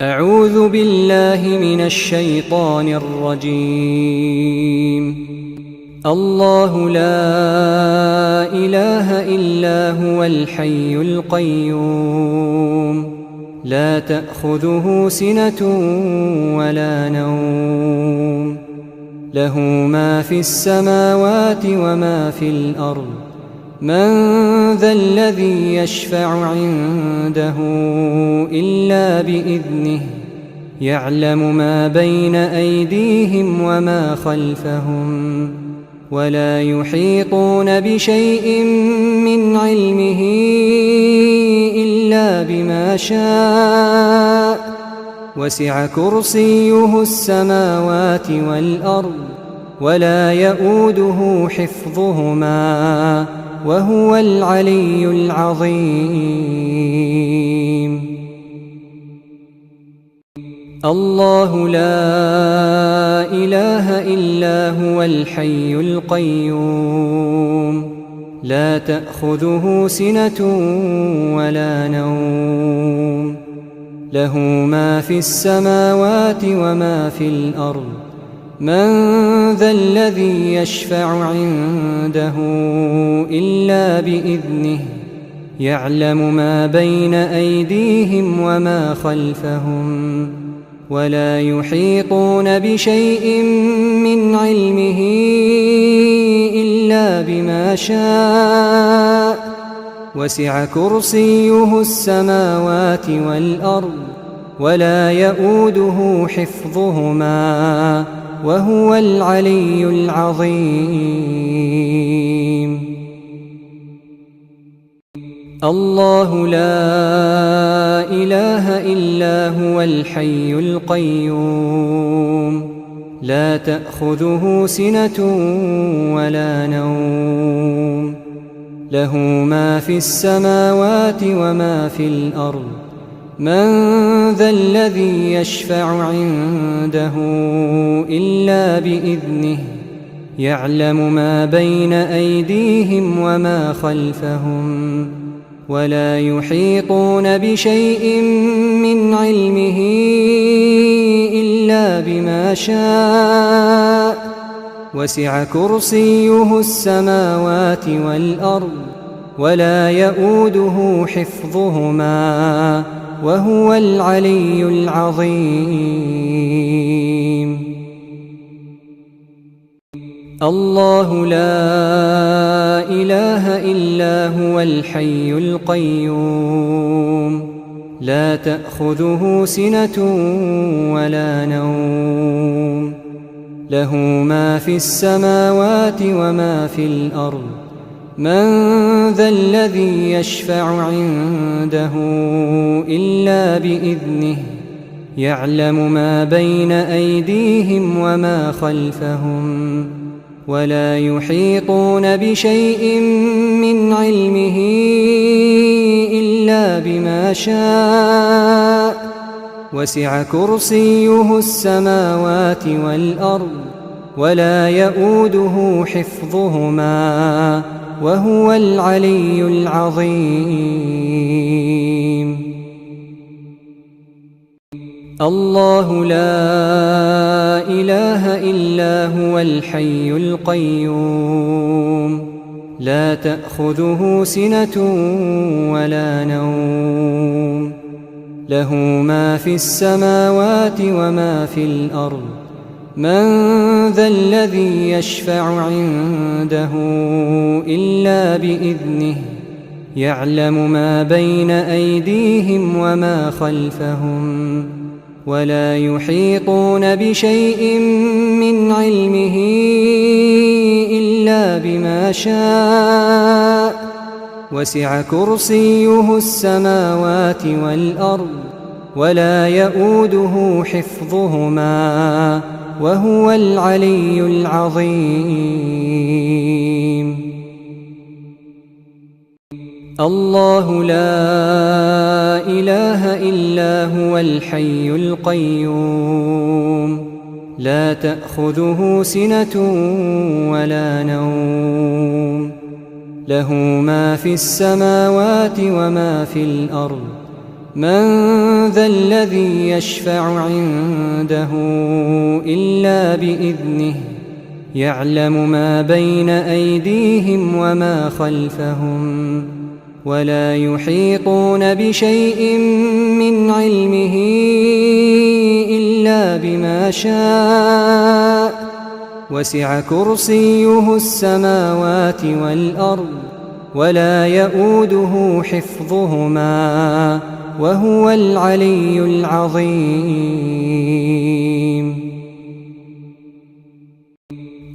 أعوذ بالله من الشيطان الرجيم. الله لا إله إلا هو الحي القيوم، لا تأخذه سنة ولا نوم، له ما في السماوات وما في الأرض. من ذا الذي يشفع عنده إلا بإذنه، يعلم ما بين أيديهم وما خلفهم، ولا يحيطون بشيء من علمه إلا بما شاء. وسع كرسيه السماوات والأرض، ولا يؤوده حفظهما، وهو العلي العظيم. الله لا إله إلا هو الحي القيوم، لا تأخذه سنة ولا نوم، له ما في السماوات وما في الأرض. من ذا الذي يشفع عنده إلا بإذنه، يعلم ما بين أيديهم وما خلفهم، ولا يحيطون بشيء من علمه إلا بما شاء. وسع كرسيه السماوات والأرض، ولا يؤوده حفظهما، وهو العلي العظيم. الله لا إله إلا هو الحي القيوم، لا تأخذه سنة ولا نوم، له ما في السماوات وما في الأرض. من ذا الذي يشفع عنده إلا بإذنه، يعلم ما بين أيديهم وما خلفهم، ولا يحيطون بشيء من علمه إلا بما شاء. وسع كرسيه السماوات والأرض، ولا يؤوده حفظهما، وهو العلي العظيم. الله لا إله إلا هو الحي القيوم، لا تأخذه سنة ولا نوم، له ما في السماوات وما في الأرض. من ذا الذي يشفع عنده إلا بإذنه، يعلم ما بين أيديهم وما خلفهم، ولا يحيطون بشيء من علمه إلا بما شاء. وسع كرسيه السماوات والأرض، ولا يؤوده حفظهما، وهو العلي العظيم. الله لا إله إلا هو الحي القيوم، لا تأخذه سنة ولا نوم، له ما في السماوات وما في الأرض. من ذا الذي يشفع عنده إلا بإذنه، يعلم ما بين أيديهم وما خلفهم، ولا يحيطون بشيء من علمه إلا بما شاء. وسع كرسيه السماوات والأرض، ولا يؤوده حفظهما، وهو العلي العظيم. الله لا إله إلا هو الحي القيوم، لا تأخذه سنة ولا نوم، له ما في السماوات وما في الأرض. من ذا الذي يشفع عنده إلا بإذنه يعلم ما بين أيديهم وما خلفهم ولا يحيطون بشيء من علمه إلا بما شاء وسع كرسيه السماوات والأرض ولا يؤوده حفظهما وهو العلي العظيم.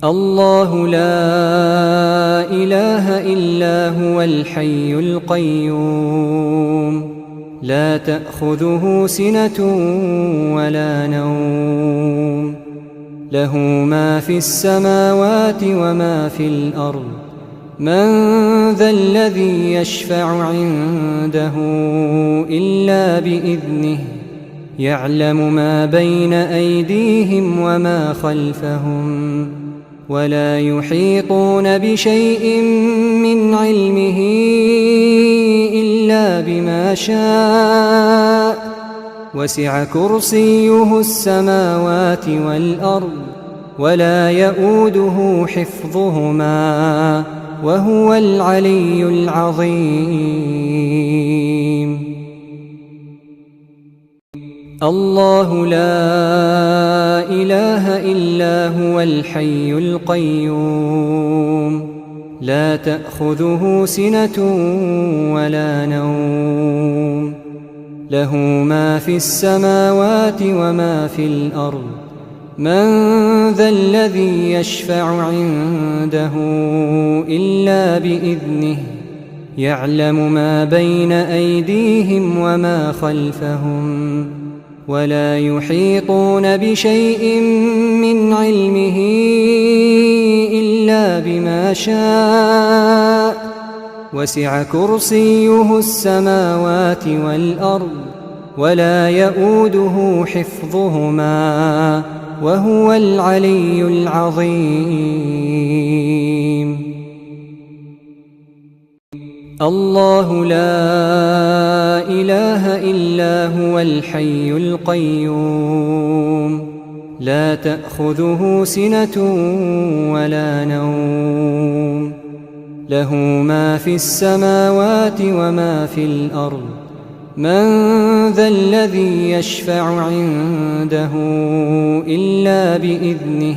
الله لا إله إلا هو الحي القيوم لا تأخذه سنة ولا نوم له ما في السماوات وما في الأرض من ذا الذي يشفع عنده إلا بإذنه يعلم ما بين أيديهم وما خلفهم ولا يحيطون بشيء من علمه إلا بما شاء وسع كرسيه السماوات والأرض ولا يؤوده حفظهما وهو العلي العظيم. الله لا إله إلا هو الحي القيوم لا تأخذه سنة ولا نوم له ما في السماوات وما في الأرض من ذا الذي يشفع عنده إلا بإذنه يعلم ما بين أيديهم وما خلفهم ولا يحيطون بشيء من علمه إلا بما شاء وسع كرسيه السماوات والأرض ولا يؤوده حفظهما وهو العلي العظيم. الله لا إله إلا هو الحي القيوم لا تأخذه سنة ولا نوم له ما في السماوات وما في الأرض من ذا الذي يشفع عنده إلا بإذنه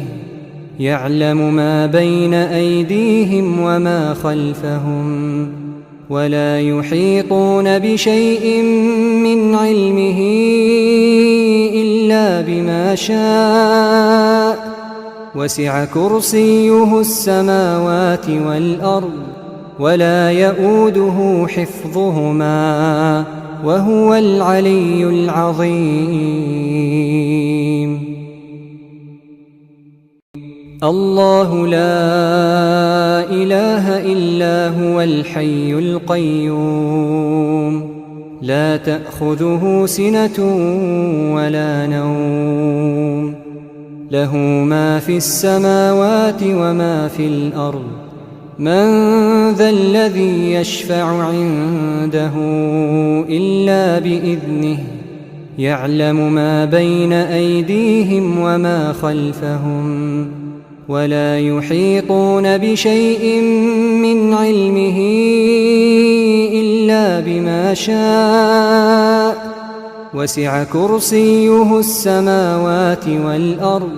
يعلم ما بين أيديهم وما خلفهم ولا يحيطون بشيء من علمه إلا بما شاء وسع كرسيه السماوات والأرض ولا يؤوده حفظهما وهو العلي العظيم. الله لا إله إلا هو الحي القيوم لا تأخذه سنة ولا نوم له ما في السماوات وما في الأرض من ذا الذي يشفع عنده إلا بإذنه يعلم ما بين أيديهم وما خلفهم ولا يحيطون بشيء من علمه إلا بما شاء وسع كرسيه السماوات والأرض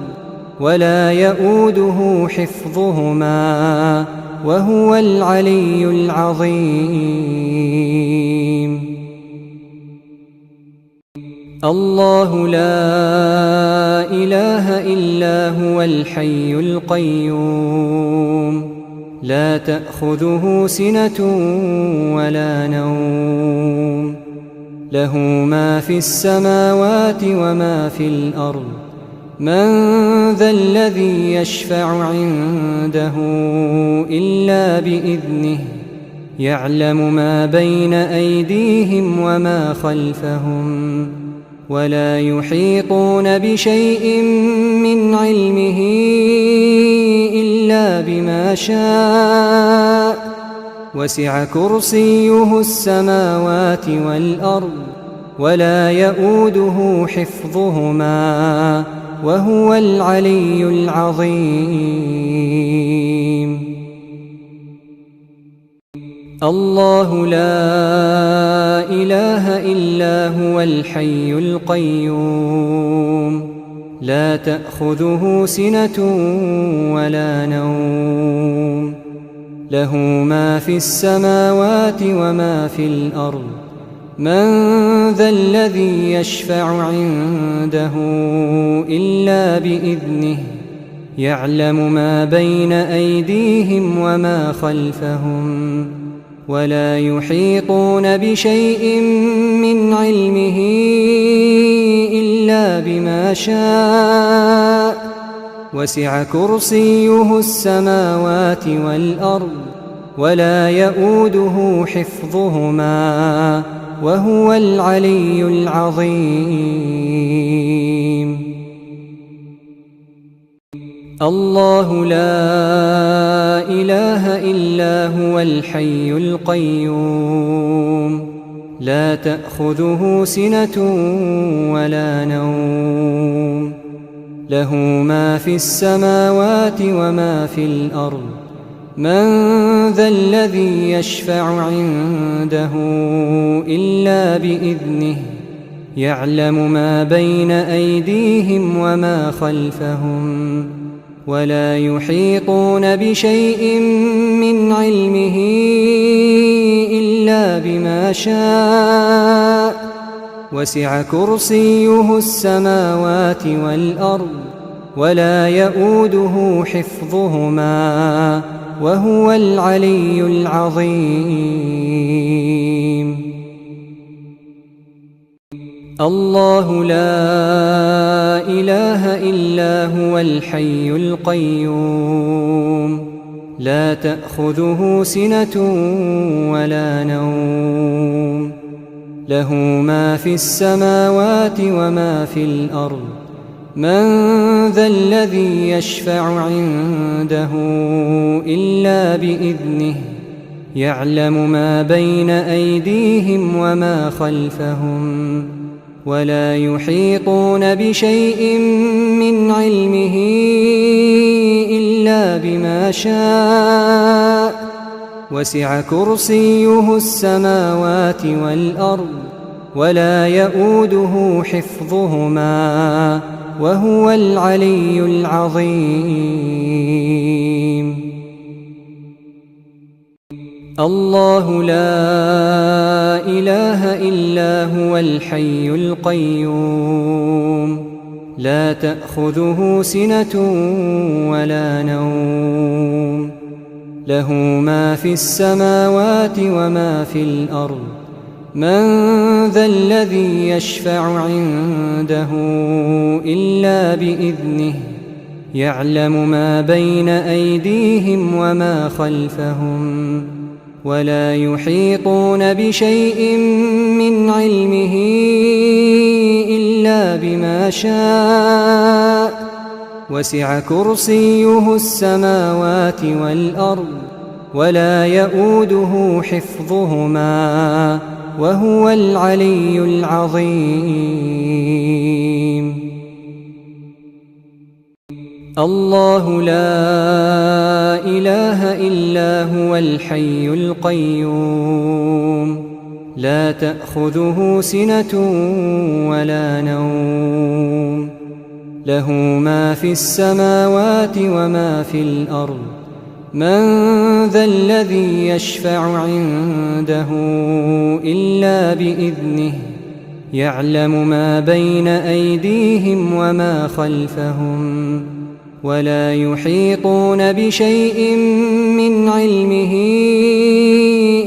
ولا يؤوده حفظهما وهو العلي العظيم. الله لا إله إلا هو الحي القيوم لا تأخذه سنة ولا نوم له ما في السماوات وما في الأرض من ذا الذي يشفع عنده إلا بإذنه يعلم ما بين أيديهم وما خلفهم ولا يحيطون بشيء من علمه إلا بما شاء وسع كرسيه السماوات والأرض ولا يؤوده حفظهما وهو العلي العظيم. الله لا إله إلا هو الحي القيوم لا تأخذه سنة ولا نوم له ما في السماوات وما في الأرض من ذا الذي يشفع عنده إلا بإذنه يعلم ما بين أيديهم وما خلفهم ولا يحيطون بشيء من علمه إلا بما شاء وسع كرسيه السماوات والأرض ولا يؤوده حفظهما وهو العلي العظيم. الله لا إله إلا هو الحي القيوم لا تأخذه سنة ولا نوم له ما في السماوات وما في الأرض من ذا الذي يشفع عنده إلا بإذنه يعلم ما بين أيديهم وما خلفهم ولا يحيطون بشيء من علمه إلا بما شاء وسع كرسيه السماوات والأرض ولا يؤوده حفظهما وهو العلي العظيم. الله لا إله إلا هو الحي القيوم لا تأخذه سنة ولا نوم له ما في السماوات وما في الأرض من ذا الذي يشفع عنده إلا بإذنه يعلم ما بين أيديهم وما خلفهم ولا يحيطون بشيء من علمه إلا بما شاء وسع كرسيه السماوات والأرض ولا يؤوده حفظهما وهو العلي العظيم. الله لا إله إلا هو الحي القيوم لا تأخذه سنة ولا نوم له ما في السماوات وما في الأرض من ذا الذي يشفع عنده إلا بإذنه يعلم ما بين أيديهم وما خلفهم ولا يحيطون بشيء من علمه إلا بما شاء وسع كرسيه السماوات والأرض ولا يؤوده حفظهما وهو العلي العظيم. الله لا إله إلا هو الحي القيوم لا تأخذه سنة ولا نوم له ما في السماوات وما في الأرض من ذا الذي يشفع عنده إلا بإذنه يعلم ما بين أيديهم وما خلفهم ولا يحيطون بشيء من علمه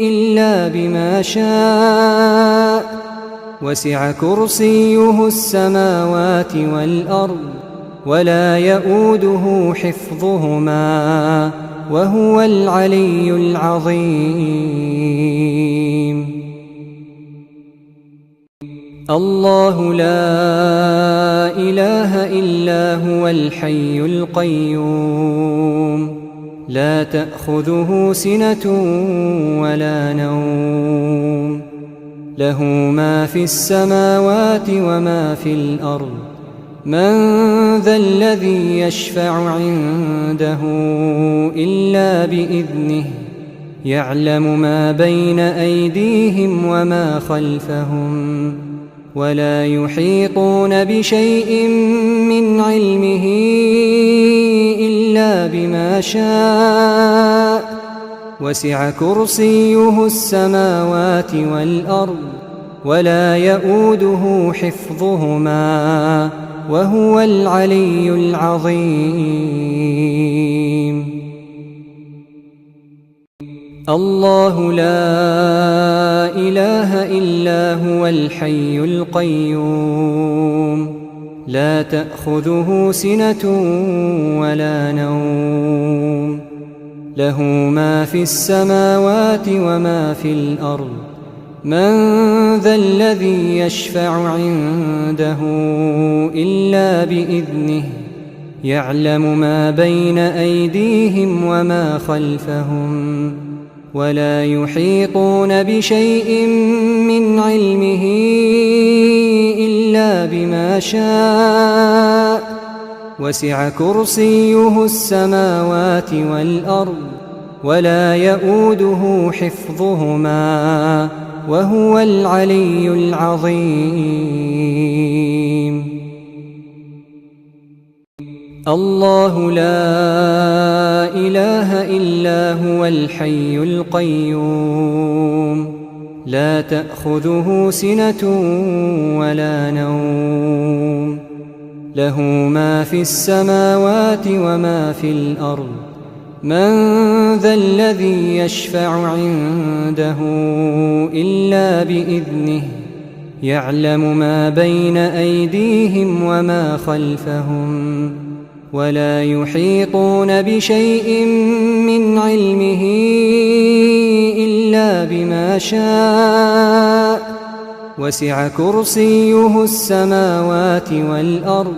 إلا بما شاء وسع كرسيه السماوات والأرض ولا يؤوده حفظهما وهو العلي العظيم. الله لا إله إلا هو الحي القيوم لا تأخذه سنة ولا نوم له ما في السماوات وما في الأرض. من ذا الذي يشفع عنده إلا بإذنه يعلم ما بين أيديهم وما خلفهم ولا يحيطون بشيء من علمه إلا بما شاء. وسع كرسيه السماوات والأرض ولا يؤوده حفظهما وهو العلي العظيم. الله لا إله إلا هو الحي القيوم لا تأخذه سنة ولا نوم له ما في السماوات وما في الأرض. من ذا الذي يشفع عنده إلا بإذنه يعلم ما بين أيديهم وما خلفهم ولا يحيطون بشيء من علمه إلا بما شاء. وسع كرسيه السماوات والأرض ولا يؤوده حفظهما وهو العلي العظيم. الله لا إله إلا هو الحي القيوم لا تأخذه سنة ولا نوم له ما في السماوات وما في الأرض. من ذا الذي يشفع عنده إلا بإذنه يعلم ما بين أيديهم وما خلفهم ولا يحيطون بشيء من علمه إلا بما شاء. وسع كرسيه السماوات والأرض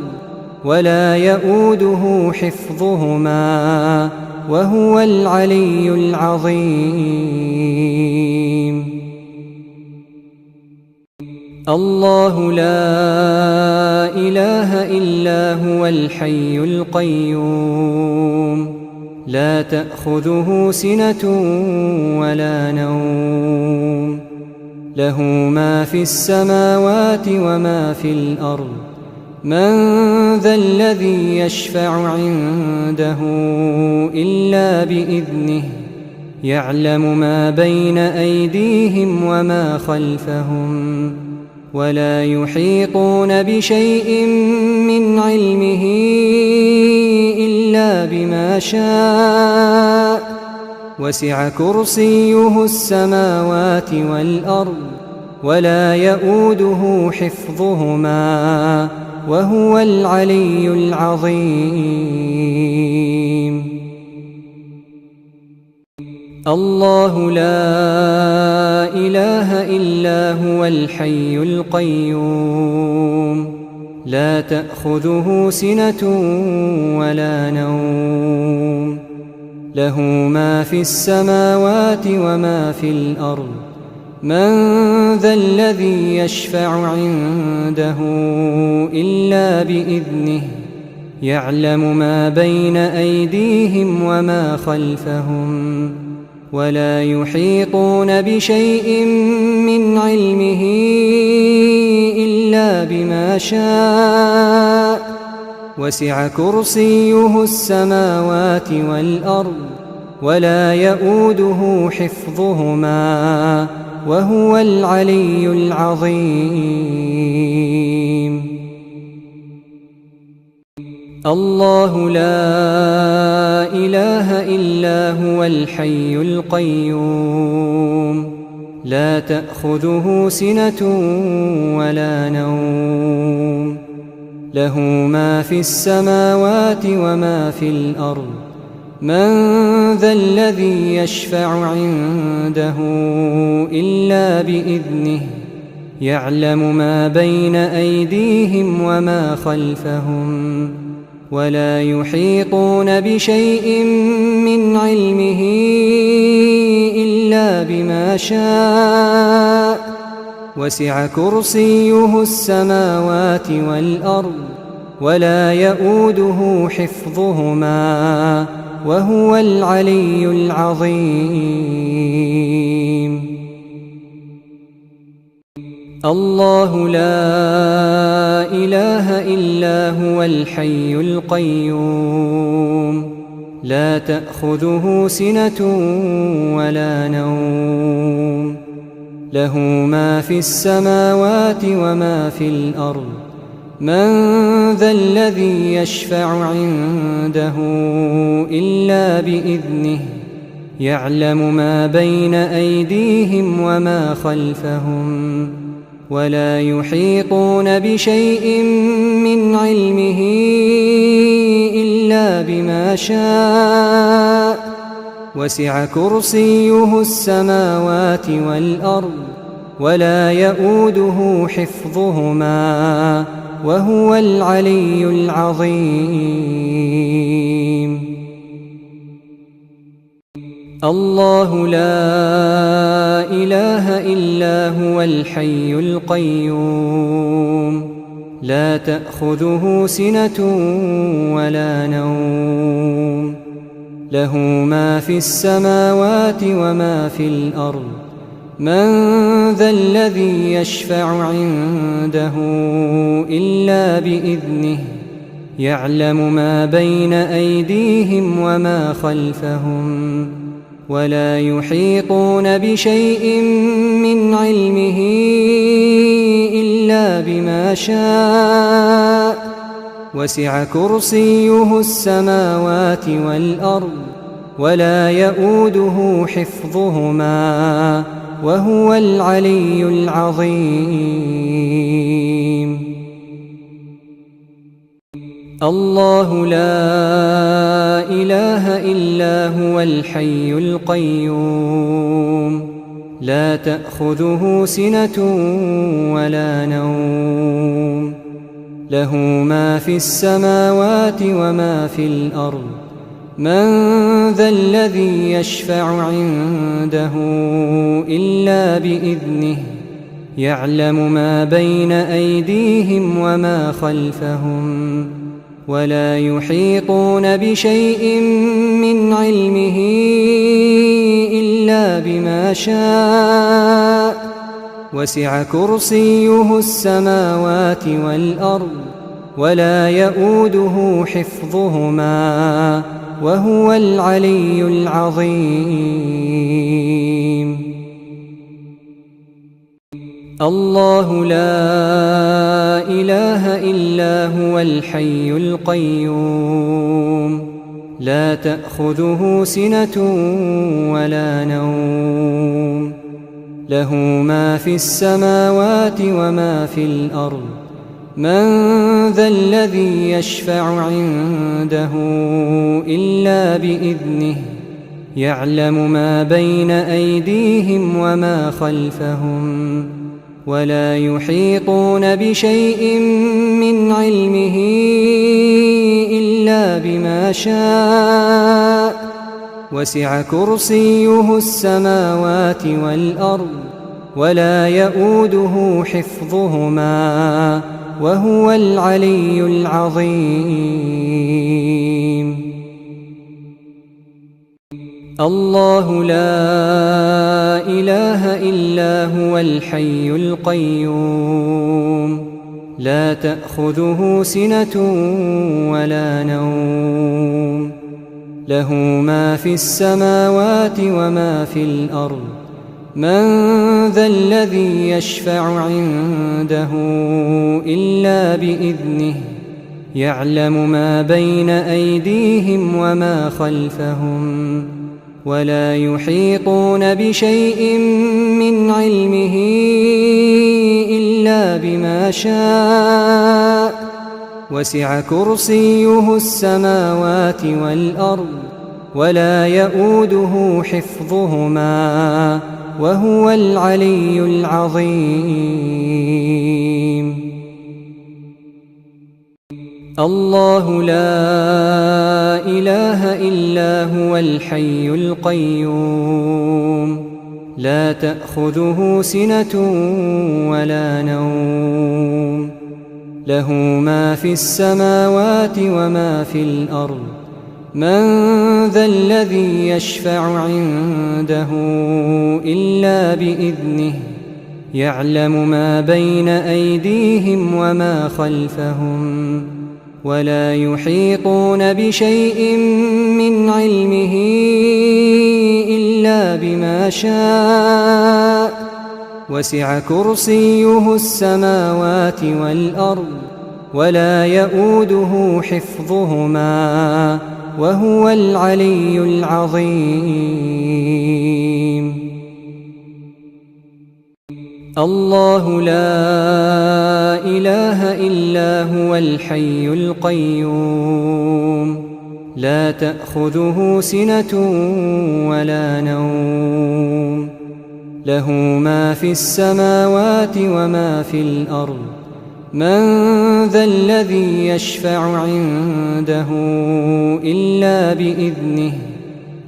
ولا يؤوده حفظهما وهو العلي العظيم. الله لا إله إلا هو الحي القيوم لا تأخذه سنة ولا نوم له ما في السماوات وما في الأرض. من ذا الذي يشفع عنده إلا بإذنه يعلم ما بين أيديهم وما خلفهم ولا يحيطون بشيء من علمه إلا بما شاء. وسع كرسيه السماوات والأرض ولا يؤوده حفظهما وهو العلي العظيم. الله لا إله إلا هو الحي القيوم لا تأخذه سنة ولا نوم له ما في السماوات وما في الأرض. من ذا الذي يشفع عنده إلا بإذنه يعلم ما بين أيديهم وما خلفهم ولا يحيطون بشيء من علمه إلا بما شاء. وسع كرسيه السماوات والأرض ولا يؤوده حفظهما وهو العلي العظيم. الله لا إله إلا هو الحي القيوم لا تأخذه سنة ولا نوم له ما في السماوات وما في الأرض. من ذا الذي يشفع عنده إلا بإذنه يعلم ما بين أيديهم وما خلفهم ولا يحيطون بشيء من علمه إلا بما شاء. وسع كرسيه السماوات والأرض ولا يئوده حفظهما وهو العلي العظيم. الله لا إله إلا هو الحي القيوم لا تأخذه سنة ولا نوم له ما في السماوات وما في الأرض من ذا الذي يشفع عنده إلا بإذنه يعلم ما بين أيديهم وما خلفهم ولا يحيطون بشيء من علمه إلا بما شاء وسع كرسيه السماوات والأرض ولا يئوده حفظهما وهو العلي العظيم. الله لا إله إلا هو الحي القيوم لا تأخذه سنة ولا نوم له ما في السماوات وما في الأرض من ذا الذي يشفع عنده إلا بإذنه يعلم ما بين أيديهم وما خلفهم ولا يحيطون بشيء من علمه إلا بما شاء وسع كرسيه السماوات والأرض ولا يئوده حفظهما وهو العلي العظيم. الله لا إله إلا هو الحي القيوم لا تأخذه سنة ولا نوم له ما في السماوات وما في الأرض من ذا الذي يشفع عنده إلا بإذنه يعلم ما بين أيديهم وما خلفهم ولا يحيطون بشيء من علمه إلا بما شاء وسع كرسيه السماوات والأرض ولا يئوده حفظهما وهو العلي العظيم. الله لا إله إلا هو الحي القيوم لا تأخذه سنة ولا نوم له ما في السماوات وما في الأرض من ذا الذي يشفع عنده إلا بإذنه يعلم ما بين أيديهم وما خلفهم ولا يحيطون بشيء من علمه إلا بما شاء وسع كرسيه السماوات والأرض ولا يئوده حفظهما وهو العلي العظيم. الله لا إله إلا هو الحي القيوم لا تأخذه سنة ولا نوم له ما في السماوات وما في الأرض من ذا الذي يشفع عنده إلا بإذنه يعلم ما بين أيديهم وما خلفهم ولا يحيطون بشيء من علمه إلا بما شاء وسع كرسيه السماوات والأرض ولا يئوده حفظهما وهو العلي العظيم. الله لا إله إلا هو الحي القيوم لا تأخذه سنة ولا نوم له ما في السماوات وما في الأرض من ذا الذي يشفع عنده إلا بإذنه يعلم ما بين أيديهم وما خلفهم ولا يحيطون بشيء من علمه إلا بما شاء وسع كرسيه السماوات والأرض ولا يؤوده حفظهما وهو العلي العظيم الله لا إله إلا هو الحي القيوم لا تأخذه سنة ولا نوم له ما في السماوات وما في الأرض من ذا الذي يشفع عنده إلا بإذنه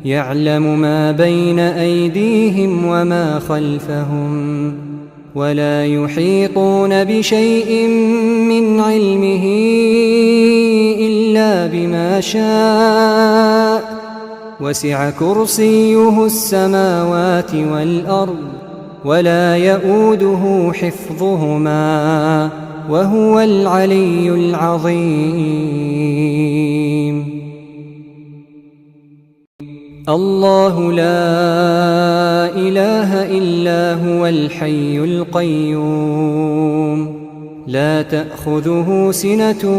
يعلم ما بين أيديهم وما خلفهم ولا يحيطون بشيء من علمه إلا بما شاء وسع كرسيه السماوات والأرض ولا يؤوده حفظهما وهو العلي العظيم الله لا إله إلا هو الحي القيوم لا تأخذه سنة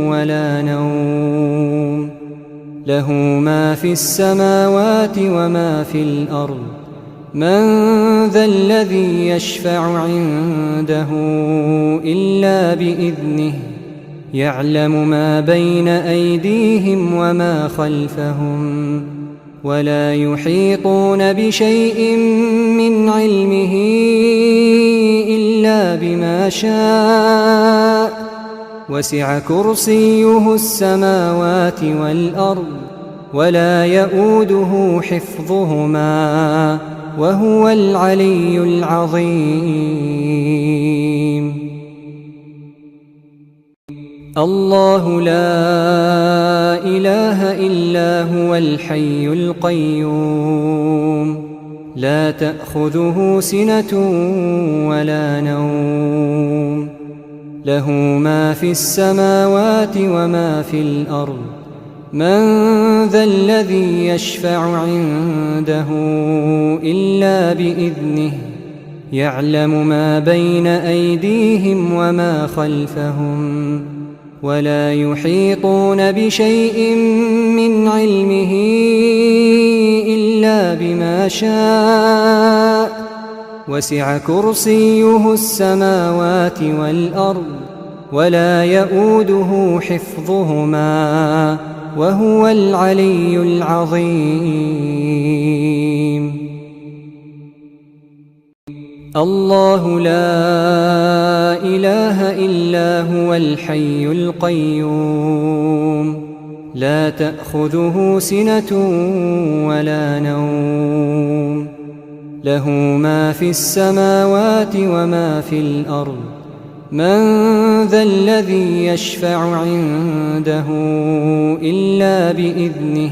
ولا نوم له ما في السماوات وما في الأرض من ذا الذي يشفع عنده إلا بإذنه يعلم ما بين أيديهم وما خلفهم ولا يحيطون بشيء من علمه إلا بما شاء وسع كرسيه السماوات والأرض ولا يؤوده حفظهما وهو العلي العظيم الله لا إله إلا هو الحي القيوم لا تأخذه سنة ولا نوم له ما في السماوات وما في الأرض من ذا الذي يشفع عنده إلا بإذنه يعلم ما بين أيديهم وما خلفهم ولا يحيطون بشيء من علمه إلا بما شاء وسع كرسيه السماوات والأرض ولا يؤوده حفظهما وهو العلي العظيم الله لا إله إلا هو الحي القيوم لا تأخذه سنة ولا نوم له ما في السماوات وما في الأرض من ذا الذي يشفع عنده إلا بإذنه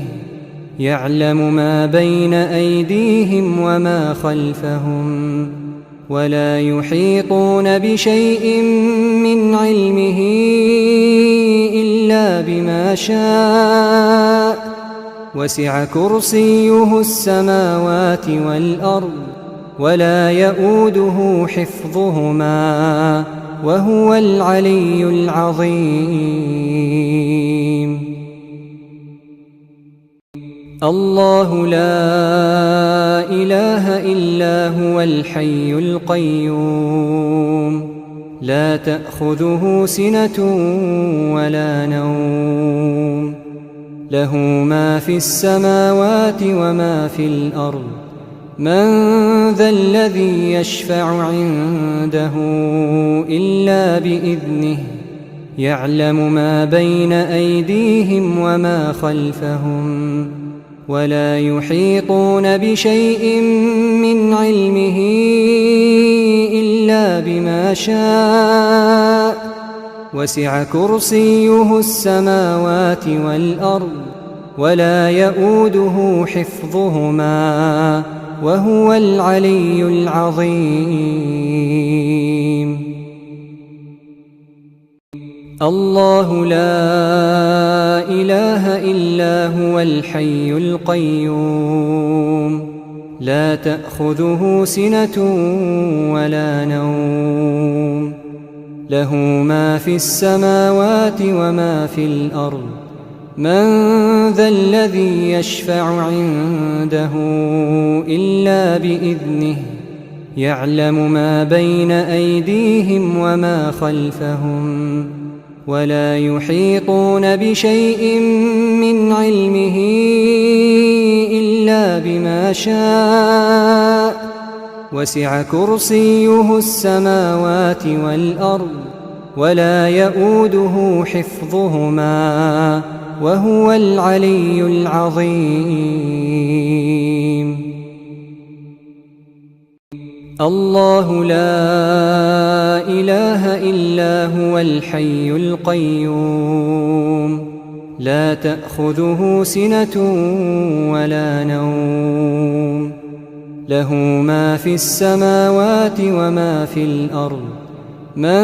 يعلم ما بين أيديهم وما خلفهم ولا يحيطون بشيء من علمه إلا بما شاء وسع كرسيه السماوات والأرض ولا يؤوده حفظهما وهو العلي العظيم الله لا إله إلا هو الحي القيوم لا تأخذه سنة ولا نوم له ما في السماوات وما في الأرض من ذا الذي يشفع عنده إلا بإذنه يعلم ما بين أيديهم وما خلفهم ولا يحيطون بشيء من علمه إلا بما شاء وسع كرسيه السماوات والأرض ولا يئوده حفظهما وهو العلي العظيم. الله لا إله إلا هو الحي القيوم لا تأخذه سنة ولا نوم له ما في السماوات وما في الأرض من ذا الذي يشفع عنده إلا بإذنه يعلم ما بين أيديهم وما خلفهم ولا يحيطون بشيء من علمه إلا بما شاء وسع كرسيه السماوات والأرض ولا يئوده حفظهما وهو العلي العظيم. الله لا إله إلا هو الحي القيوم لا تأخذه سنة ولا نوم له ما في السماوات وما في الأرض من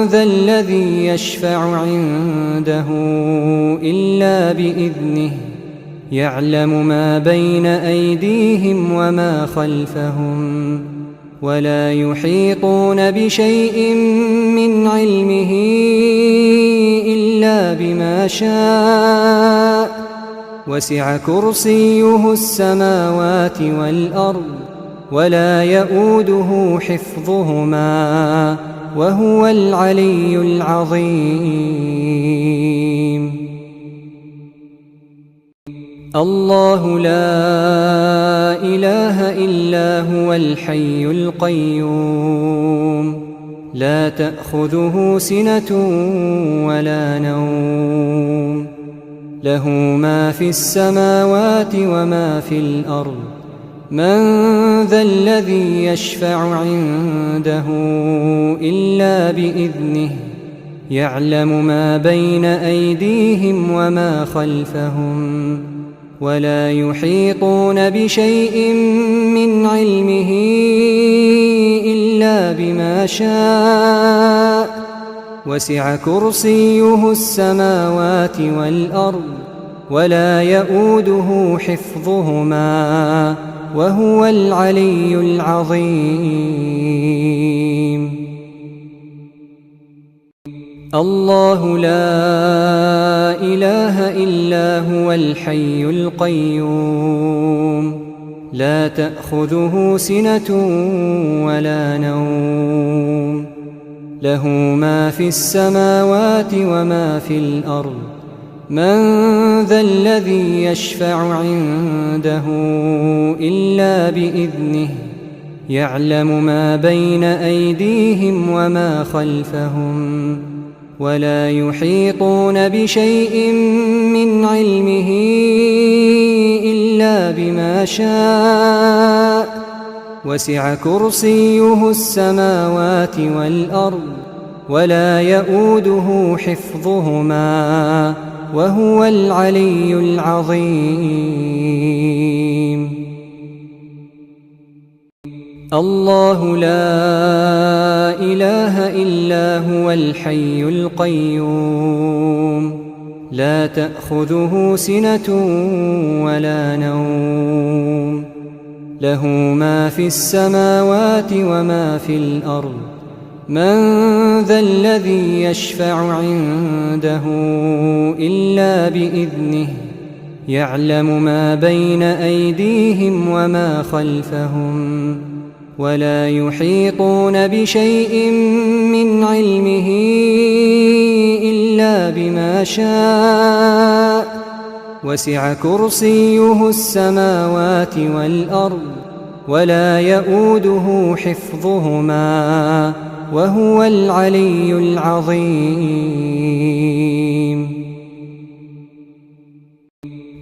ذا الذي يشفع عنده إلا بإذنه يعلم ما بين أيديهم وما خلفهم ولا يحيطون بشيء من علمه إلا بما شاء وسع كرسيه السماوات والأرض ولا يئوده حفظهما وهو العلي العظيم. الله لا إله إلا هو الحي القيوم لا تأخذه سنة ولا نوم له ما في السماوات وما في الأرض من ذا الذي يشفع عنده إلا بإذنه يعلم ما بين أيديهم وما خلفهم ولا يحيطون بشيء من علمه إلا بما شاء وسع كرسيه السماوات والأرض ولا يئوده حفظهما وهو العلي العظيم. الله لا إله إلا هو الحي القيوم لا تأخذه سنة ولا نوم له ما في السماوات وما في الأرض من ذا الذي يشفع عنده إلا بإذنه يعلم ما بين أيديهم وما خلفهم ولا يحيطون بشيء من علمه إلا بما شاء وسع كرسيه السماوات والأرض ولا يئوده حفظهما وهو العلي العظيم. الله لا إله إلا هو الحي القيوم لا تأخذه سنة ولا نوم له ما في السماوات وما في الأرض من ذا الذي يشفع عنده إلا بإذنه يعلم ما بين أيديهم وما خلفهم ولا يحيطون بشيء من علمه إلا بما شاء وسع كرسيه السماوات والأرض ولا يئوده حفظهما وهو العلي العظيم.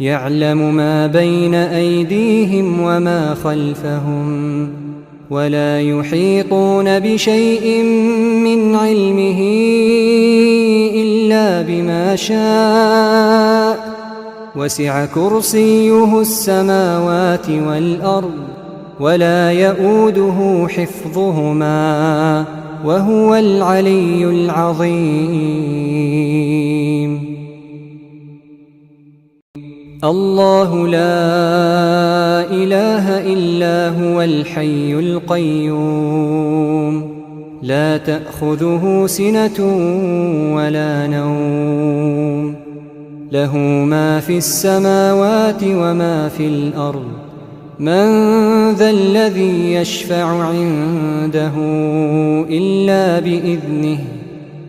يعلم ما بين أيديهم وما خلفهم ولا يحيطون بشيء من علمه إلا بما شاء وسع كرسيه السماوات والأرض ولا يؤوده حفظهما وهو العلي العظيم. الله لا إله إلا هو الحي القيوم لا تأخذه سنة ولا نوم له ما في السماوات وما في الأرض من ذا الذي يشفع عنده إلا بإذنه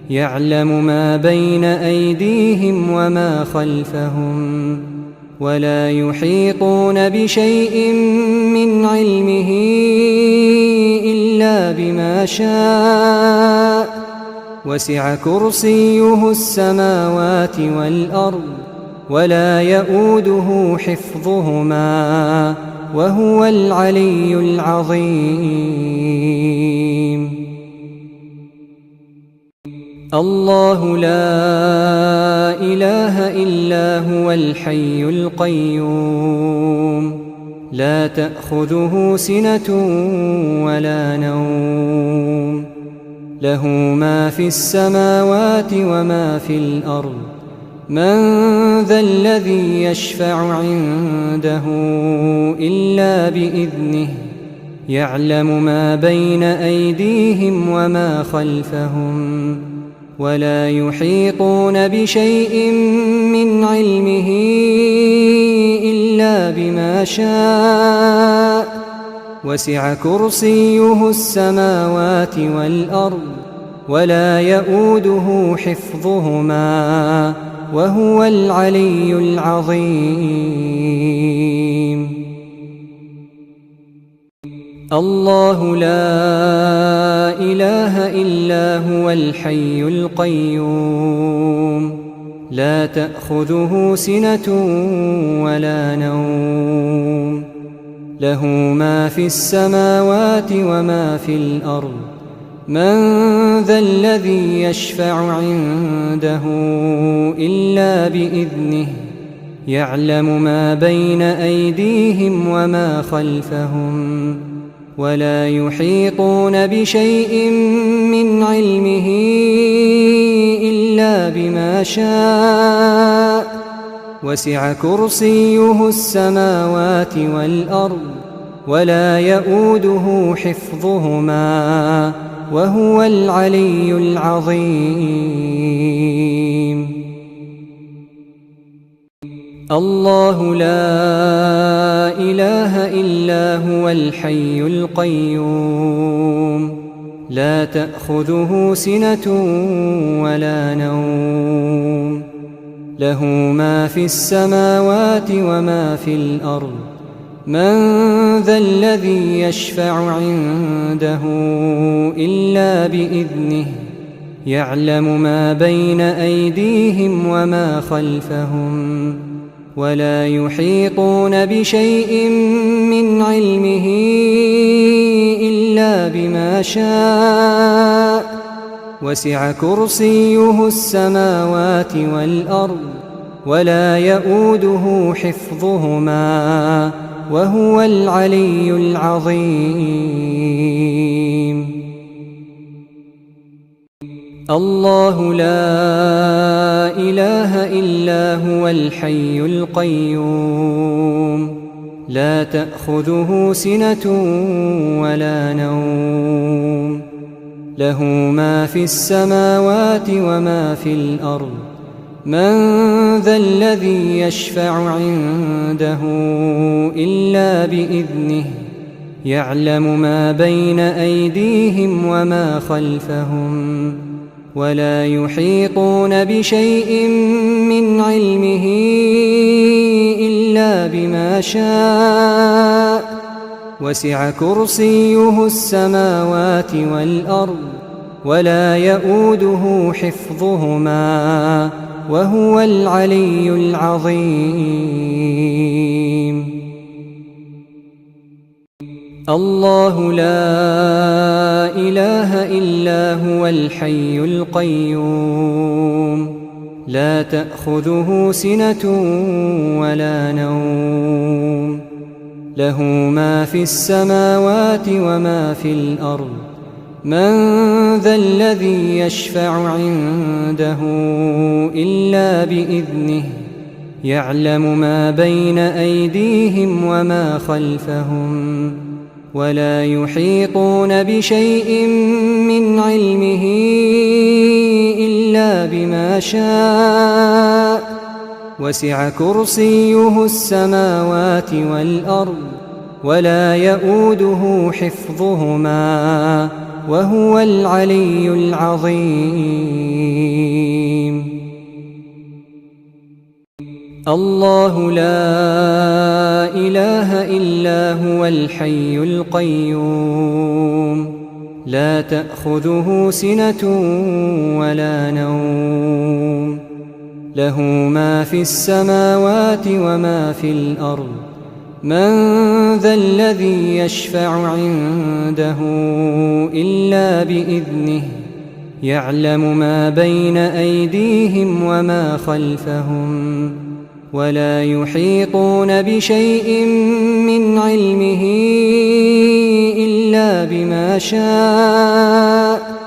يعلم ما بين أيديهم وما خلفهم ولا يحيطون بشيء من علمه إلا بما شاء وسع كرسيه السماوات والأرض ولا يؤوده حفظهما وهو العلي العظيم. الله لا إله إلا هو الحي القيوم لا تأخذه سنة ولا نوم له ما في السماوات وما في الأرض من ذا الذي يشفع عنده إلا بإذنه يعلم ما بين أيديهم وما خلفهم ولا يحيطون بشيء من علمه إلا بما شاء وسع كرسيه السماوات والأرض ولا يؤوده حفظهما وهو العلي العظيم. الله لا إله إلا هو الحي القيوم لا تأخذه سنة ولا نوم له ما في السماوات وما في الأرض من ذا الذي يشفع عنده إلا بإذنه يعلم ما بين أيديهم وما خلفهم ولا يحيطون بشيء من علمه إلا بما شاء وسع كرسيه السماوات والأرض ولا يؤوده حفظهما وهو العلي العظيم. الله لا إله إلا هو الحي القيوم لا تأخذه سنة ولا نوم له ما في السماوات وما في الأرض من ذا الذي يشفع عنده إلا بإذنه يعلم ما بين أيديهم وما خلفهم ولا يحيطون بشيء من علمه إلا بما شاء وسع كرسيه السماوات والأرض ولا يؤوده حفظهما وهو العلي العظيم. الله لا إله إلا هو الحي القيوم لا تأخذه سنة ولا نوم له ما في السماوات وما في الأرض من ذا الذي يشفع عنده إلا بإذنه يعلم ما بين أيديهم وما خلفهم ولا يحيطون بشيء من علمه إلا بما شاء وسع كرسيه السماوات والأرض ولا يؤوده حفظهما وهو العلي العظيم. الله لا إله إلا هو الحي القيوم لا تأخذه سنة ولا نوم له ما في السماوات وما في الأرض من ذا الذي يشفع عنده إلا بإذنه يعلم ما بين أيديهم وما خلفهم ولا يحيطون بشيء من علمه إلا بما شاء وسع كرسيه السماوات والأرض ولا يؤوده حفظهما وهو العلي العظيم. الله لا إله إلا هو الحي القيوم لا تأخذه سنة ولا نوم له ما في السماوات وما في الأرض من ذا الذي يشفع عنده إلا بإذنه يعلم ما بين أيديهم وما خلفهم ولا يحيطون بشيء من علمه إلا بما شاء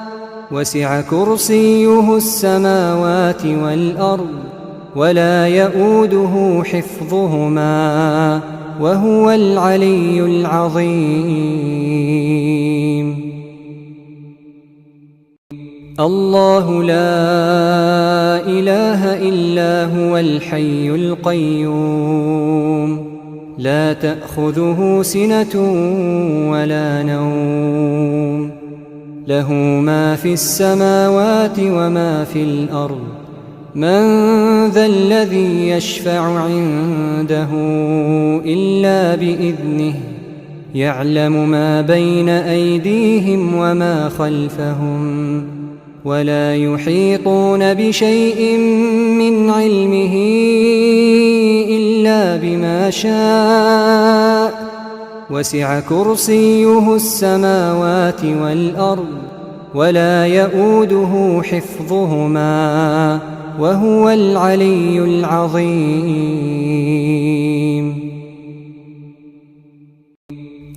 وسع كرسيه السماوات والأرض ولا يؤوده حفظهما وهو العلي العظيم. الله لا إله إلا هو الحي القيوم لا تأخذه سنة ولا نوم له ما في السماوات وما في الأرض من ذا الذي يشفع عنده إلا بإذنه يعلم ما بين أيديهم وما خلفهم ولا يحيطون بشيء من علمه إلا بما شاء وسع كرسيه السماوات والأرض ولا يؤوده حفظهما وهو العلي العظيم.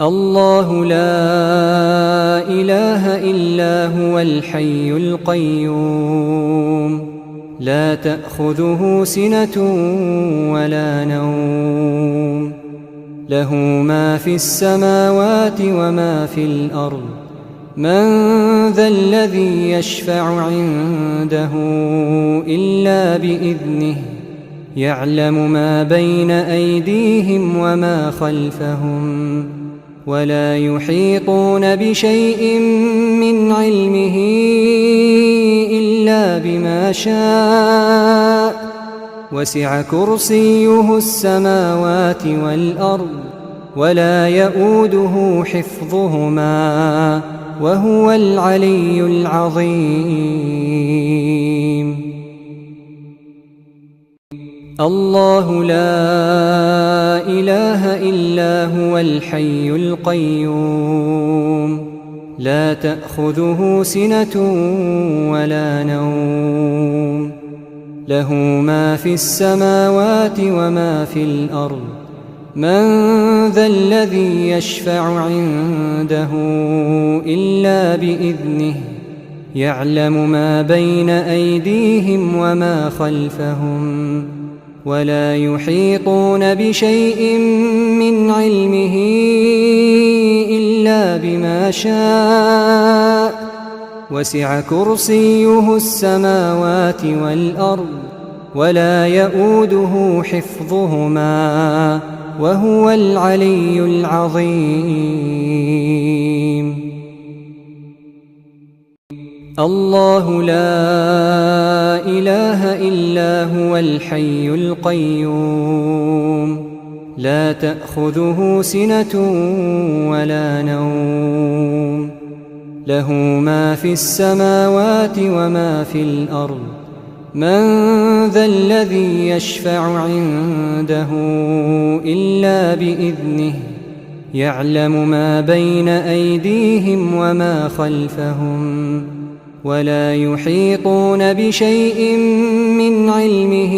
الله لا إله إلا هو الحي القيوم لا تأخذه سنة ولا نوم له ما في السماوات وما في الأرض من ذا الذي يشفع عنده إلا بإذنه يعلم ما بين أيديهم وما خلفهم ولا يحيطون بشيء من علمه إلا بما شاء وسع كرسيه السماوات والأرض ولا يؤوده حفظهما وهو العلي العظيم. الله لا إله إلا هو الحي القيوم لا تأخذه سنة ولا نوم له ما في السماوات وما في الأرض من ذا الذي يشفع عنده إلا بإذنه يعلم ما بين أيديهم وما خلفهم ولا يحيطون بشيء من علمه إلا بما شاء وسع كرسيه السماوات والأرض ولا يؤوده حفظهما وهو العلي العظيم. الله لا إله إلا هو الحي القيوم لا تأخذه سنة ولا نوم له ما في السماوات وما في الأرض من ذا الذي يشفع عنده إلا بإذنه يعلم ما بين أيديهم وما خلفهم ولا يحيطون بشيء من علمه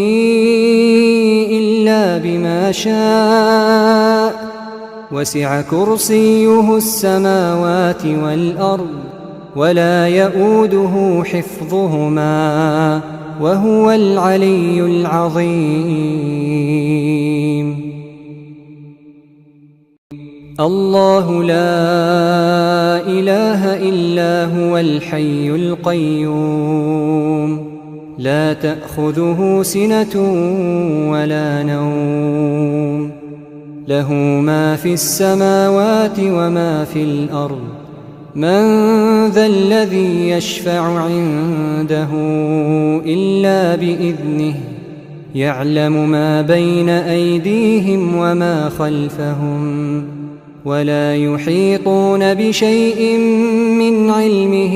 إلا بما شاء وسع كرسيه السماوات والأرض ولا يؤوده حفظهما وهو العلي العظيم. الله لا إله إلا هو الحي القيوم لا تأخذه سنة ولا نوم له ما في السماوات وما في الأرض من ذا الذي يشفع عنده إلا بإذنه يعلم ما بين أيديهم وما خلفهم ولا يحيطون بشيء من علمه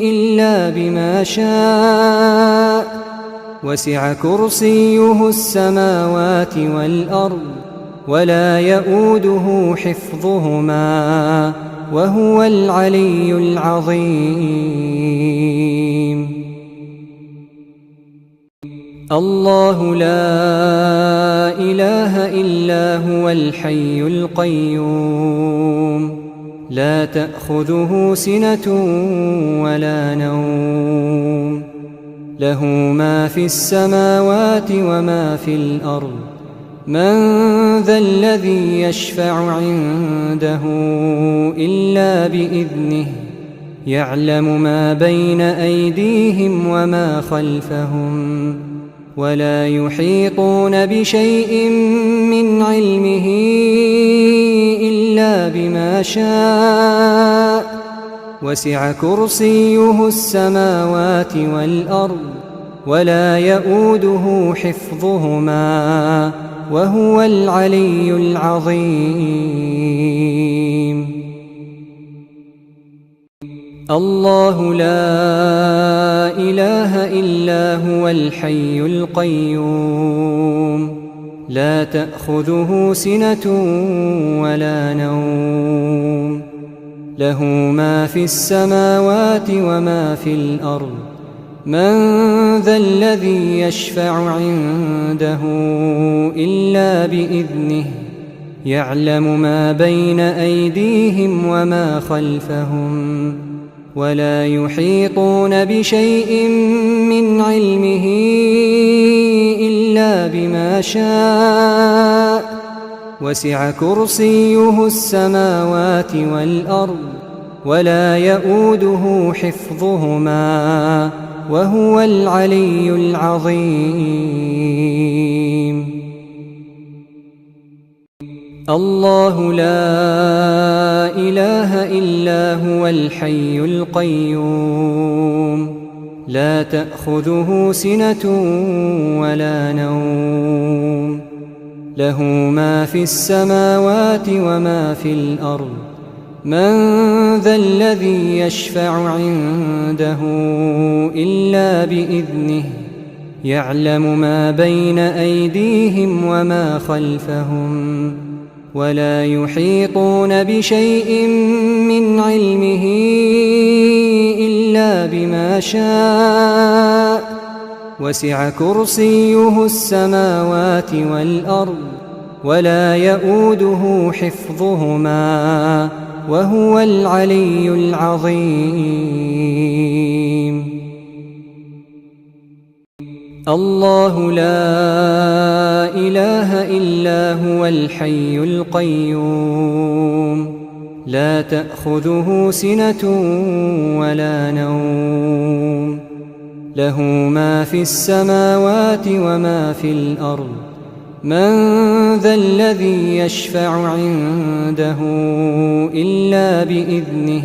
إلا بما شاء وسع كرسيه السماوات والأرض ولا يؤوده حفظهما وهو العلي العظيم. الله لا إله إلا هو الحي القيوم لا تأخذه سنة ولا نوم له ما في السماوات وما في الأرض من ذا الذي يشفع عنده إلا بإذنه يعلم ما بين أيديهم وما خلفهم ولا يحيطون بشيء من علمه إلا بما شاء وسع كرسيه السماوات والأرض ولا يؤوده حفظهما وهو العلي العظيم. الله لا إله إلا هو الحي القيوم لا تأخذه سنة ولا نوم له ما في السماوات وما في الأرض من ذا الذي يشفع عنده إلا بإذنه يعلم ما بين أيديهم وما خلفهم ولا يحيطون بشيء من علمه إلا بما شاء وسع كرسيه السماوات والأرض ولا يؤوده حفظهما وهو العلي العظيم. الله لا إله إلا هو الحي القيوم لا تأخذه سنة ولا نوم له ما في السماوات وما في الأرض من ذا الذي يشفع عنده إلا بإذنه يعلم ما بين أيديهم وما خلفهم ولا يحيطون بشيء من علمه إلا بما شاء وسع كرسيه السماوات والأرض ولا يؤوده حفظهما وهو العلي العظيم. الله لا إله إلا هو الحي القيوم لا تأخذه سنة ولا نوم له ما في السماوات وما في الأرض من ذا الذي يشفع عنده إلا بإذنه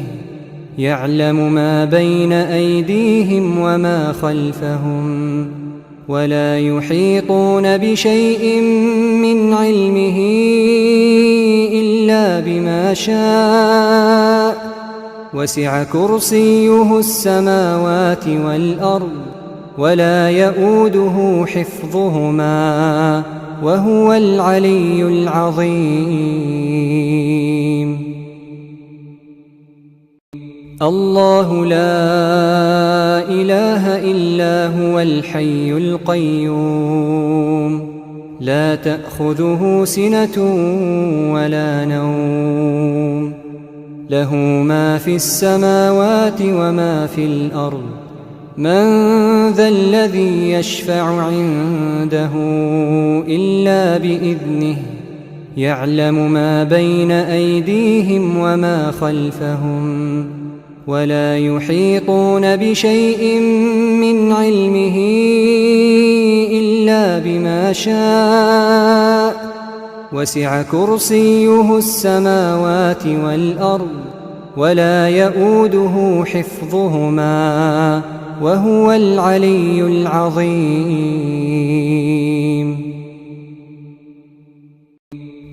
يعلم ما بين أيديهم وما خلفهم ولا يحيطون بشيء من علمه إلا بما شاء وسع كرسيه السماوات والأرض ولا يؤوده حفظهما وهو العلي العظيم. الله لا إله إلا هو الحي القيوم لا تأخذه سنة ولا نوم له ما في السماوات وما في الأرض من ذا الذي يشفع عنده إلا بإذنه يعلم ما بين أيديهم وما خلفهم ولا يحيطون بشيء من علمه إلا بما شاء وسع كرسيه السماوات والأرض ولا يؤوده حفظهما وهو العلي العظيم.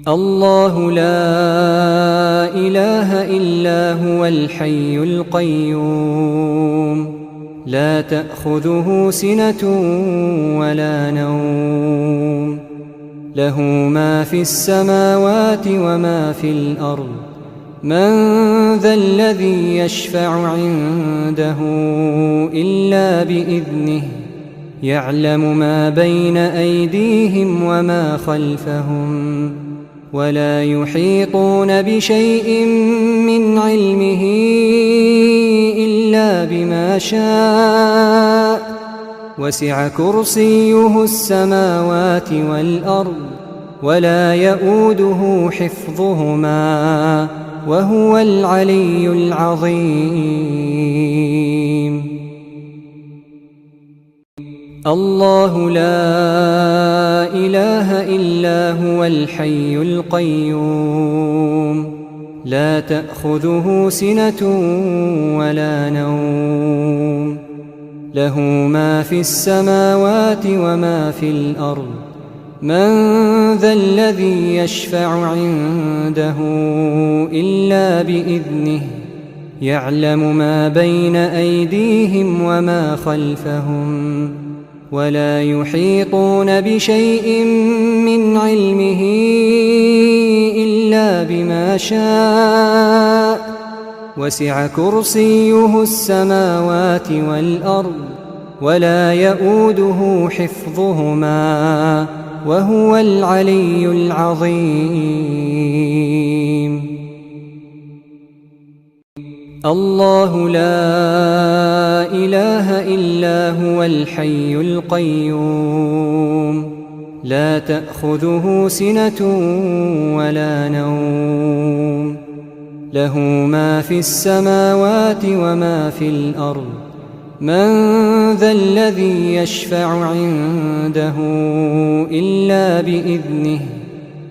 الله لا إله إلا هو الحي القيوم لا تأخذه سنة ولا نوم له ما في السماوات وما في الأرض من ذا الذي يشفع عنده إلا بإذنه يعلم ما بين أيديهم وما خلفهم ولا يحيطون بشيء من علمه إلا بما شاء وسع كرسيه السماوات والأرض ولا يؤوده حفظهما وهو العلي العظيم. الله لا إله إلا هو الحي القيوم لا تأخذه سنة ولا نوم له ما في السماوات وما في الأرض من ذا الذي يشفع عنده إلا بإذنه يعلم ما بين أيديهم وما خلفهم ولا يحيطون بشيء من علمه إلا بما شاء وسع كرسيه السماوات والأرض ولا يؤوده حفظهما وهو العلي العظيم. الله لا إله إلا هو الحي القيوم لا تأخذه سنة ولا نوم له ما في السماوات وما في الأرض من ذا الذي يشفع عنده إلا بإذنه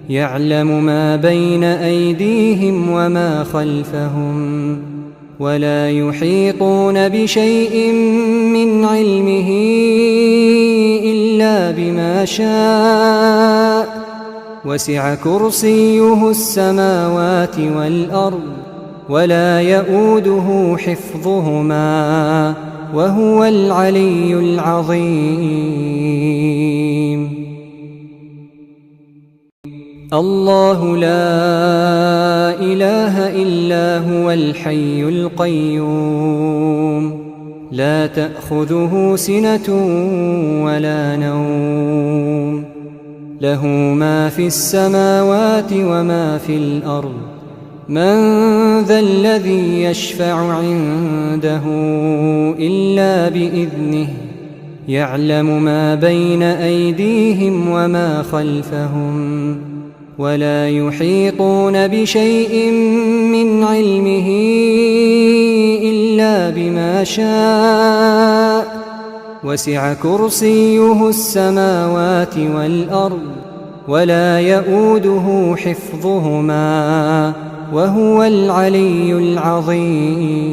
يعلم ما بين أيديهم وما خلفهم ولا يحيطون بشيء من علمه إلا بما شاء وسع كرسيه السماوات والأرض ولا يؤوده حفظهما وهو العلي العظيم. الله لا إله إلا هو الحي القيوم لا تأخذه سنة ولا نوم له ما في السماوات وما في الأرض من ذا الذي يشفع عنده إلا بإذنه يعلم ما بين أيديهم وما خلفهم ولا يحيطون بشيء من علمه إلا بما شاء وسع كرسيه السماوات والأرض ولا يؤوده حفظهما وهو العلي العظيم.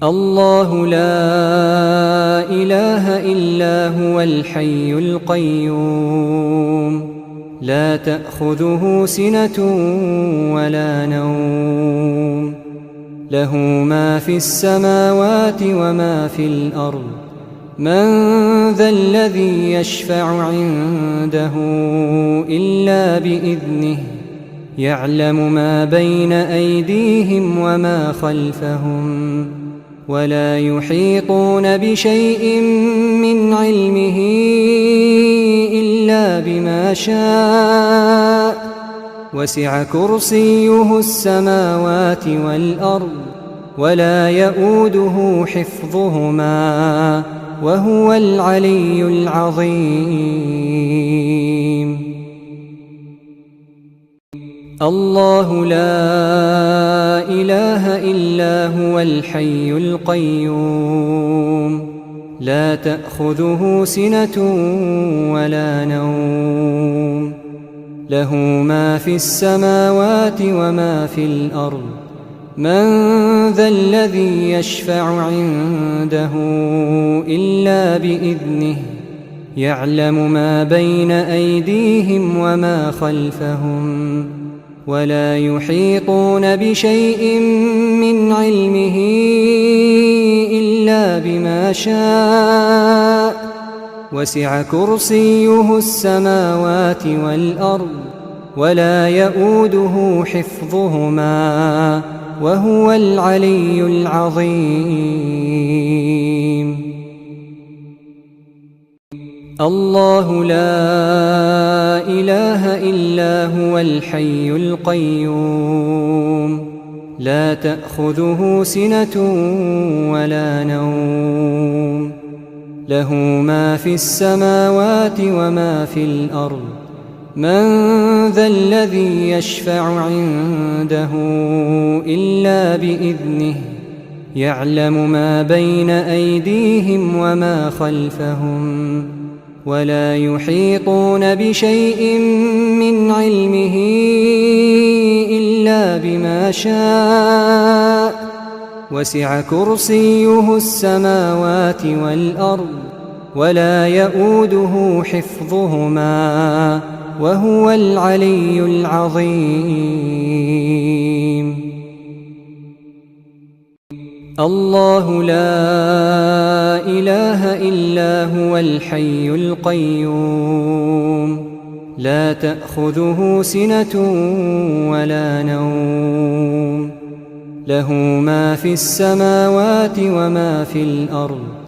الله لا إله إلا هو الحي القيوم لا تأخذه سنة ولا نوم له ما في السماوات وما في الأرض من ذا الذي يشفع عنده إلا بإذنه يعلم ما بين أيديهم وما خلفهم ولا يحيطون بشيء من علمه إلا بما شاء وسع كرسيه السماوات والأرض ولا يؤوده حفظهما وهو العلي العظيم الله لا إله إلا هو الحي القيوم لا تأخذه سنة ولا نوم له ما في السماوات وما في الأرض من ذا الذي يشفع عنده إلا بإذنه يعلم ما بين أيديهم وما خلفهم ولا يحيطون بشيء من علمه إلا بما شاء وسع كرسيه السماوات والأرض ولا يؤوده حفظهما وهو العلي العظيم الله لا إله إلا هو الحي القيوم لا تأخذه سنة ولا نوم له ما في السماوات وما في الأرض من ذا الذي يشفع عنده إلا بإذنه يعلم ما بين أيديهم وما خلفهم ولا يحيطون بشيء من علمه إلا بما شاء وسع كرسيه السماوات والأرض ولا يؤوده حفظهما وهو العلي العظيم الله لا إله إلا هو الحي القيوم لا تأخذه سنة ولا نوم له ما في السماوات وما في الأرض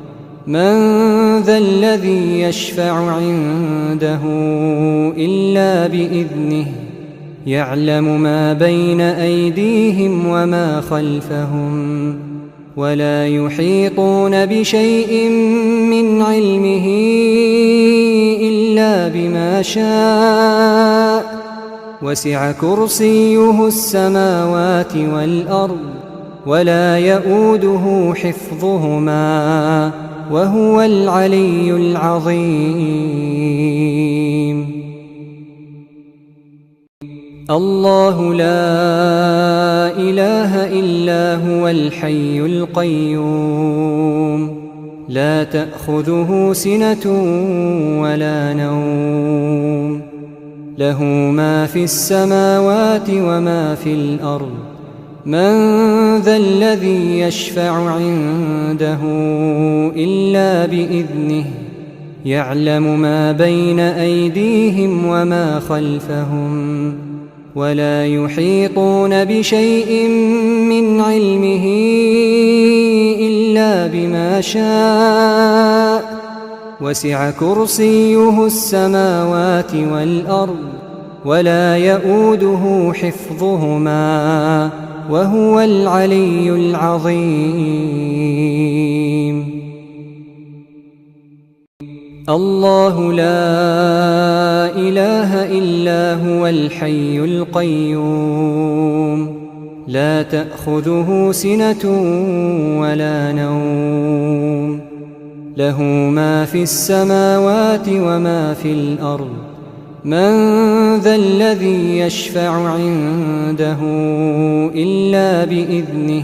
من ذا الذي يشفع عنده إلا بإذنه يعلم ما بين أيديهم وما خلفهم ولا يحيطون بشيء من علمه إلا بما شاء وسع كرسيه السماوات والأرض ولا يؤوده حفظهما وهو العلي العظيم الله لا إله إلا هو الحي القيوم لا تأخذه سنة ولا نوم له ما في السماوات وما في الأرض من ذا الذي يشفع عنده إلا بإذنه يعلم ما بين أيديهم وما خلفهم ولا يحيطون بشيء من علمه إلا بما شاء وسع كرسيه السماوات والأرض ولا يؤوده حفظهما وهو العلي العظيم الله لا إله إلا هو الحي القيوم لا تأخذه سنة ولا نوم له ما في السماوات وما في الأرض من ذا الذي يشفع عنده إلا بإذنه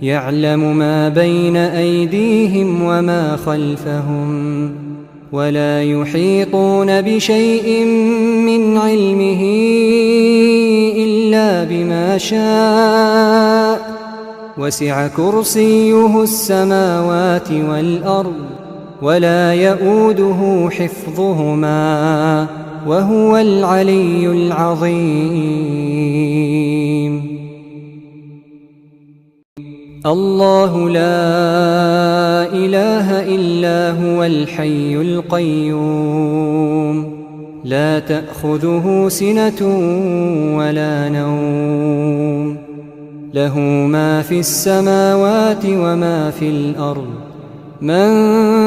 يعلم ما بين أيديهم وما خلفهم ولا يحيطون بشيء من علمه إلا بما شاء وسع كرسيه السماوات والأرض ولا يئوده حفظهما وهو العلي العظيم. الله لا إله إلا هو الحي القيوم لا تأخذه سنة ولا نوم له ما في السماوات وما في الأرض من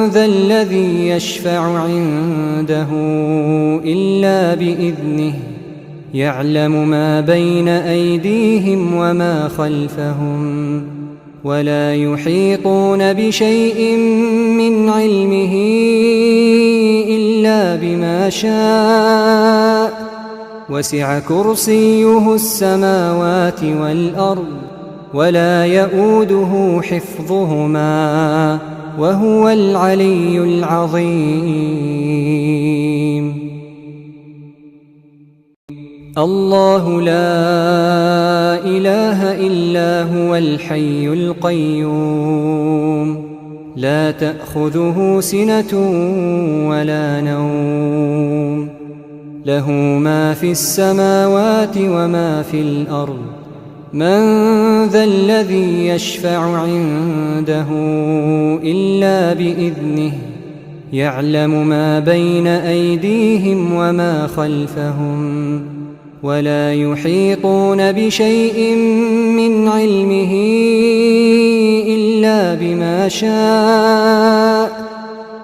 ذا الذي يشفع عنده إلا بإذنه يعلم ما بين أيديهم وما خلفهم ولا يحيطون بشيء من علمه إلا بما شاء وسع كرسيه السماوات والأرض ولا يئوده حفظهما وهو العلي العظيم. الله لا إله إلا هو الحي القيوم لا تأخذه سنة ولا نوم له ما في السماوات وما في الأرض من ذا الذي يشفع عنده إلا بإذنه يعلم ما بين أيديهم وما خلفهم ولا يحيطون بشيء من علمه إلا بما شاء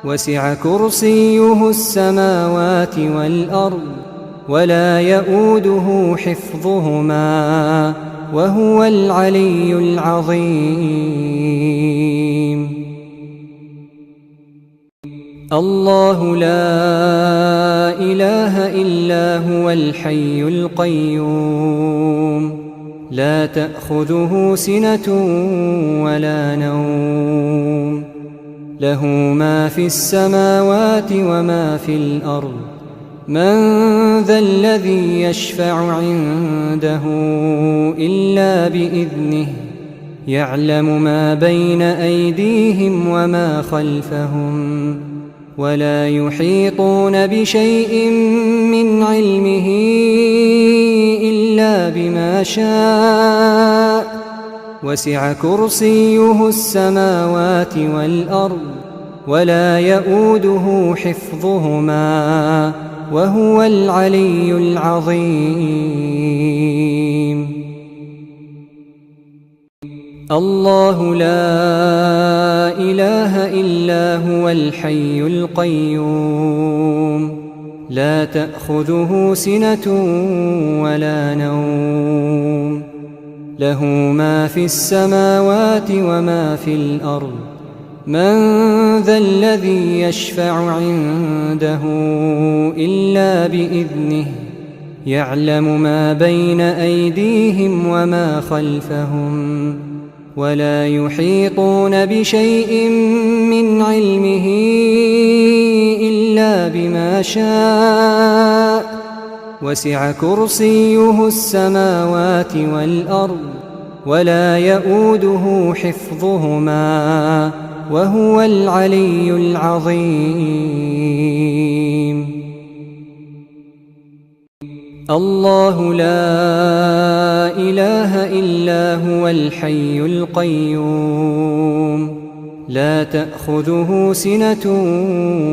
وسع كرسيه السماوات والأرض ولا يئوده حفظهما وهو العلي العظيم. الله لا إله إلا هو الحي القيوم لا تأخذه سنة ولا نوم له ما في السماوات وما في الأرض من ذا الذي يشفع عنده إلا بإذنه يعلم ما بين أيديهم وما خلفهم ولا يحيطون بشيء من علمه إلا بما شاء وسع كرسيه السماوات والأرض ولا يئوده حفظهما وهو العلي العظيم. الله لا إله إلا هو الحي القيوم لا تأخذه سنة ولا نوم له ما في السماوات وما في الأرض من ذا الذي يشفع عنده إلا بإذنه يعلم ما بين أيديهم وما خلفهم ولا يحيطون بشيء من علمه إلا بما شاء وسع كرسيه السماوات والأرض ولا يئوده حفظهما وهو العلي العظيم. الله لا إله إلا هو الحي القيوم لا تأخذه سنة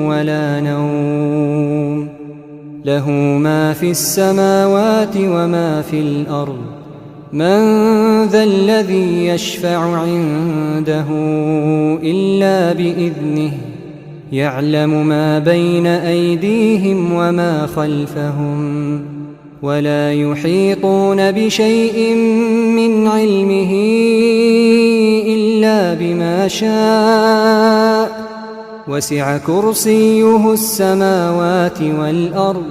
ولا نوم له ما في السماوات وما في الأرض من ذا الذي يشفع عنده إلا بإذنه يعلم ما بين أيديهم وما خلفهم ولا يحيطون بشيء من علمه إلا بما شاء وسع كرسيه السماوات والأرض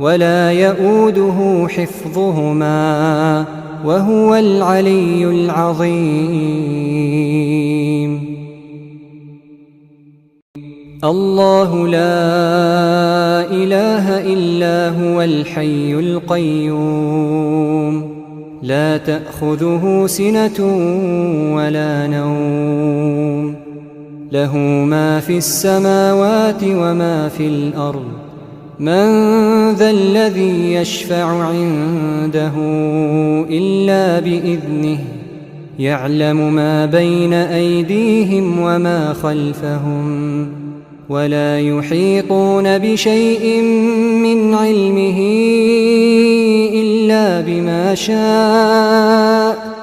ولا يئوده حفظهما وهو العلي العظيم. الله لا إله إلا هو الحي القيوم لا تأخذه سنة ولا نوم له ما في السماوات وما في الأرض من ذا الذي يشفع عنده إلا بإذنه يعلم ما بين أيديهم وما خلفهم ولا يحيطون بشيء من علمه إلا بما شاء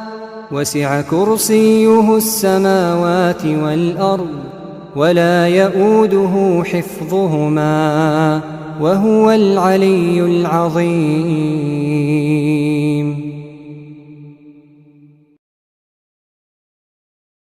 وسع كرسيه السماوات والأرض ولا يؤوده حفظهما وهو العلي العظيم